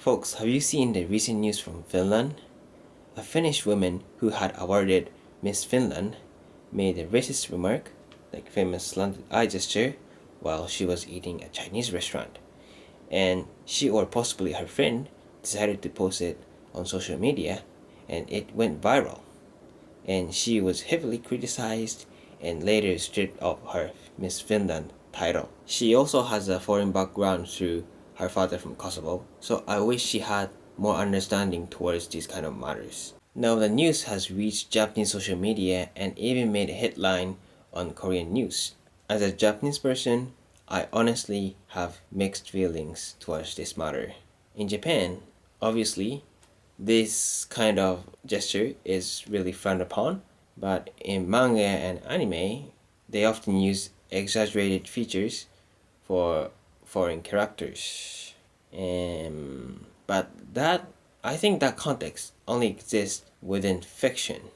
Folks, have you seen the recent news from Finland? A Finnish woman who had awarded Miss Finland made a racist remark, like famous slanted eye gesture, while she was eating at a Chinese restaurant. And she, or possibly her friend, decided to post it on social media, and it went viral. And she was heavily criticized and later stripped of her Miss Finland title. She also has a foreign background through her father from Kosovo, so I wish she had more understanding towards these kind of matters. Now the news has reached Japanese social media and even made a headline on Korean news. As a Japanese person, I honestly have mixed feelings towards this matter. In Japan, obviously, this kind of gesture is really frowned upon, but in manga and anime, they often use exaggerated features for foreign characters. But I think that context only exists within fiction,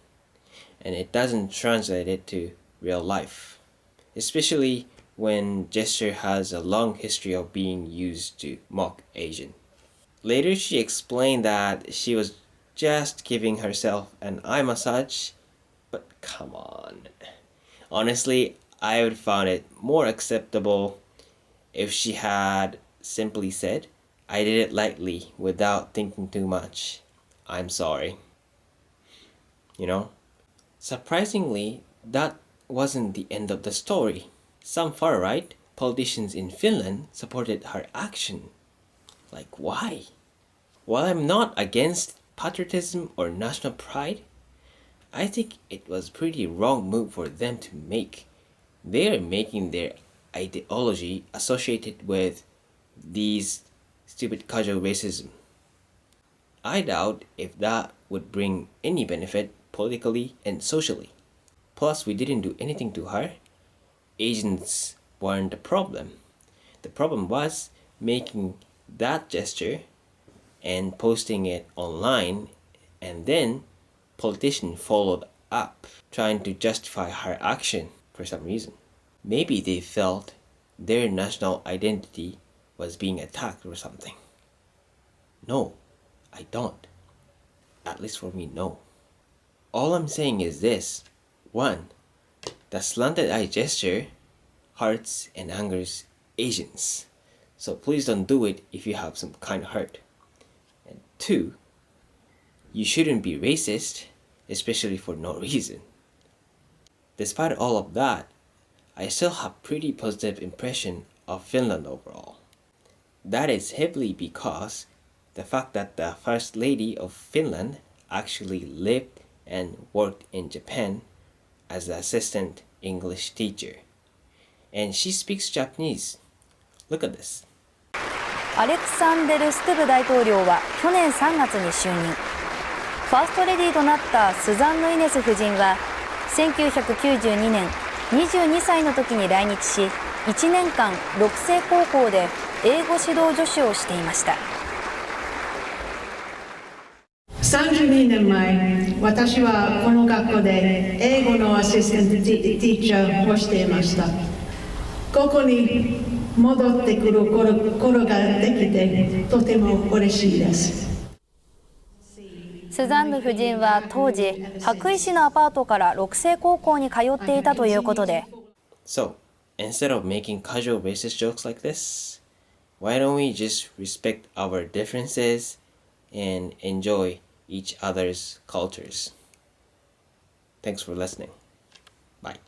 and it doesn't translate it to real life, especially when gesture has a long history of being used to mock Asian. Later, she explained that she was just giving herself an eye massage, but come on. Honestly, I would found it more acceptable if she had simply said, "I did it lightly without thinking too much. I'm sorry." You know? Surprisingly, that wasn't the end of the story. Some far-right politicians in Finland supported her action. Like, why? While I'm not against patriotism or national pride, I think it was pretty wrong move for them to make. They're making their ideology associated with these stupid casual racism. I doubt if that would bring any benefit politically and socially. Plus, we didn't do anything to her. Asians weren't the problem. The problem was making that gesture and posting it online, and then politicians followed up trying to justify her action for some reason. Maybe they felt their national identity was being attacked or something. No, I don't. At least for me, no. All I'm saying is this. 1. The slanted eye gesture hurts and angers Asians. So please don't do it if you have some kind of hurt. And 2, you shouldn't be racist, especially for no reason. Despite all of that, I still have pretty positive impression of Finland overall. That is heavily because the fact that the First Lady of Finland actually lived and worked in Japan as an assistant English teacher. And she speaks Japanese. Look at this. アレクサンデル・ストゥブ大統領は去年3月に就任。ファーストレディーとなったスザンヌ・イネス夫人は1992年22歳の時に来日し、1年間六星高校で英語指導助手をしていました。32年前、私はこの学校で英語のアシスタントティーチャーをしていました。ここに戻ってくることができてとても嬉しいです。スザンヌ夫人は当時、羽咋市のアパートから六星高校に通っていたということで。So, instead of making casual racist jokes like this, why don't we just respect our differences and enjoy each other's cultures? Thanks for listening. Bye.